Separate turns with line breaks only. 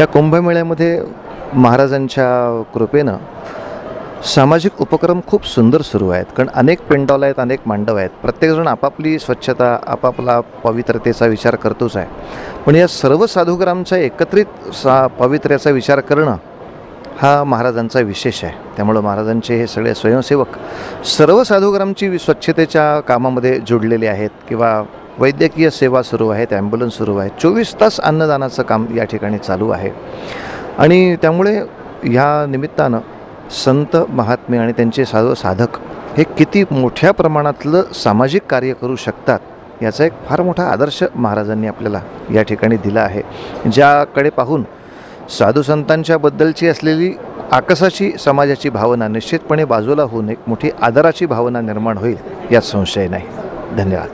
या कुंभमेळ्यामध्ये महाराजांच्या कृपेनं सामाजिक उपक्रम खूप सुंदर सुरू आहेत. कारण अनेक पेंडॉल आहेत, अनेक मांडव आहेत. प्रत्येकजण आपापली स्वच्छता, आपापला पवित्रतेचा विचार करतोच आहे. पण या सर्व साधुग्रामच्या एकत्रित पवित्र्याचा विचार करणं हा महाराजांचा विशेष आहे. त्यामुळं महाराजांचे हे सगळे स्वयंसेवक सर्व साधुग्रामची स्वच्छतेच्या कामामध्ये जुडलेले आहेत किंवा वैद्यकीय सेवा सुरू आहेत, ॲम्ब्युलन्स सुरू आहे, 24 तास अन्नदानाचं काम या ठिकाणी चालू आहे. आणि त्यामुळे ह्या निमित्तानं संत महात्मे आणि त्यांचे साधक हे किती मोठ्या प्रमाणातलं सामाजिक कार्य करू शकतात याचा एक फार मोठा आदर्श महाराजांनी आपल्याला या ठिकाणी दिला आहे. ज्याकडे पाहून साधुसंतांच्या बद्दलची असलेली आकसाची समाजाची भावना निश्चितपणे बाजूला होऊन एक मोठी आदराची भावना निर्माण होईल यात संशय नाही. धन्यवाद.